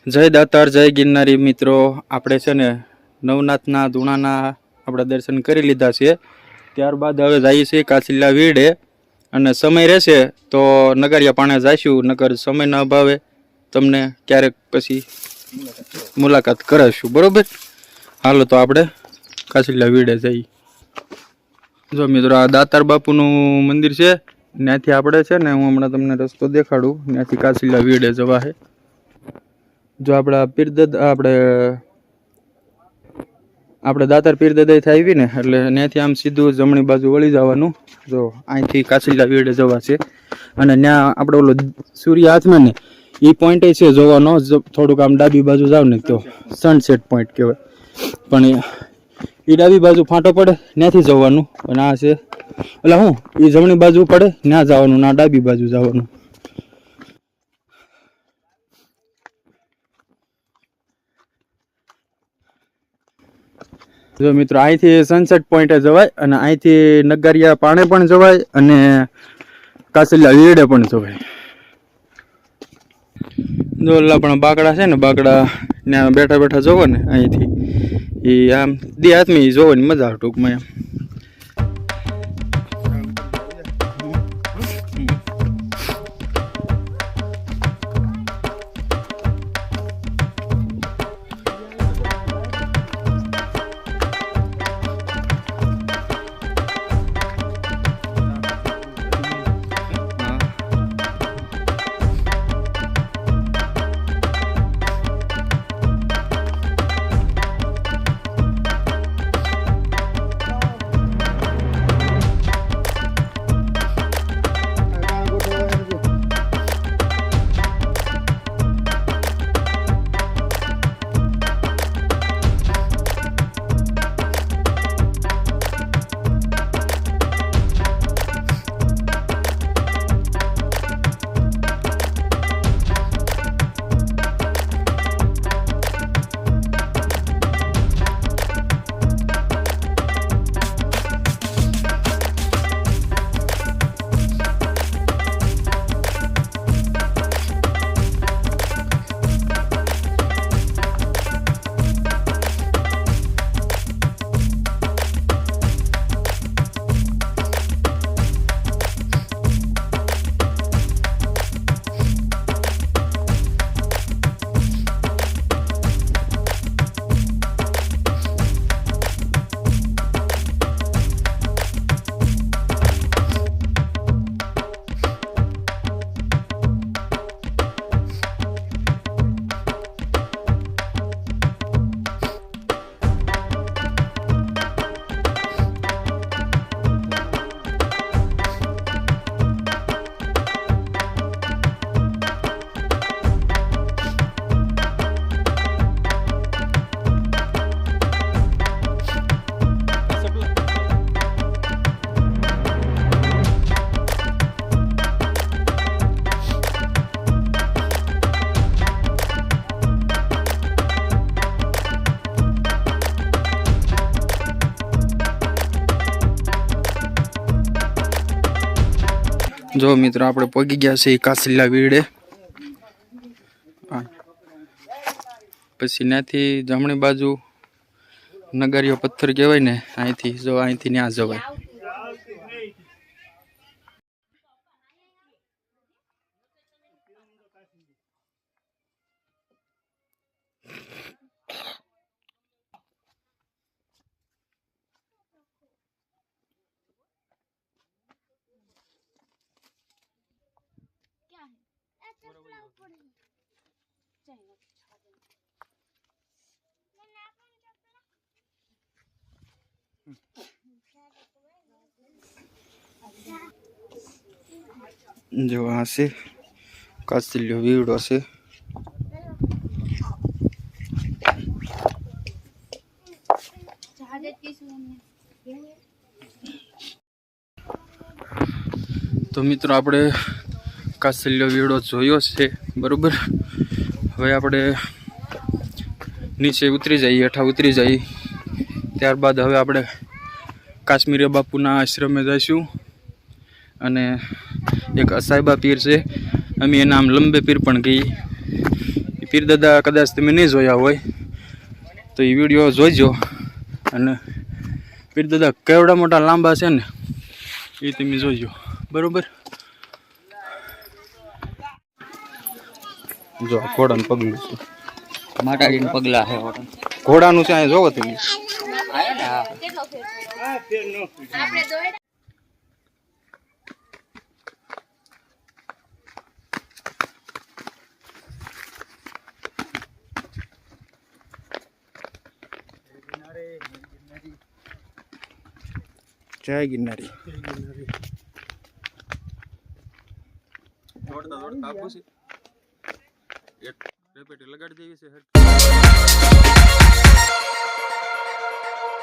जय दातार जय गिरनारी मित्रों આપણે છે ને નવનાથના ધૂણાના આપણે દર્શન કરી લીધા છે। ત્યારબાદ હવે જઈએ છીએ કાચીલા વીડે અને સમય રહેશે તો નગરિયા પાણે જઈશું, નગર સમયના અભાવે તમને ક્યારેક પછી મુલાકાત કરાવીશું, બરોબર। હાલો તો આપણે કાચીલા વીડે જઈએ। જો મિત્રો આ દાતાર બાપુનું મંદિર છે, ત્યાંથી આપણે છે ને હું હમણાં તમને રસ્તો દેખાડું, ત્યાંથી કાચીલા વીડે જવા છે। जो अपना पीरदादा આપણે દાતાર પીરદાદાથી આવી ને એટલે ત્યાંથી આમ સીધું જમણી બાજુ વળી જવાનું। જો અહીંથી કાચીલા વીડે જવા છે અને ત્યાં આપણે ઓલો સૂર્ય હાથમાં ને એ પોઈન્ટ છે જોવાનો। થોડુંક આમ ડાબી બાજુ જાવ ને તો સનસેટ પોઈન્ટ કહેવાય, પણ એ ડાબી બાજુ ફાંટો પડે ત્યાંથી જવાનું અને આ છે એટલે હું એ જમણી બાજુ પડે ત્યાં જવાનું, ના ડાબી બાજુ જવાનું। जो मित्रों અહીંથી સનસેટ પોઈન્ટે જવાય અને અહીંથી નગરિયા પાણે પણ જવાય અને કાચીલા વીડે પણ જવાય। જો ઓલા પણ બાકડા છે ને, બાકડા ત્યાં બેઠા બેઠા જોવો ને અહીંથી એ આમ દી આદમી જોવાની મજા આવે ટૂંકમાં એમ। जो मित्र આપણે પગી ગયા છે કાચીલા વીડે, પછી ત્યાંથી જમણી બાજુ નગરિયો પથ્થર કહેવાય ને, અહીંથી જો અહીંથી ત્યાં જવાય। जो आ से काचीलो वीडो से तो मित्रों આપણે કાચીલો વીડો જોયો છે, બરોબર। હવે આપણે નીચે ઉતરી જઈએ, હેઠા ઉતરી જઈએ, ત્યારબાદ હવે આપણે કાશ્મીરી બાપુના આશ્રમે જઈશું અને એક અસાઈબા પીર છે, અમે એના આમ લંબે પીર પણ ગઈ। પીરદાદા કદાચ તમે નહીં જોયા હોય તો એ વિડીયો જોઈજો. અને પીરદાદા કેવડા મોટા લાંબા છે ને એ તમે જોઈજો. બરોબર. જો ઘોડાનું પગલું છે, માતાજીનું પગલા છે. ઘોડાનું છે અહીંયા જોવો તમે. જય ગિરનારી. દોડતા દોડતા આપું છે એક રેપેટી લગાડી દેવી છે.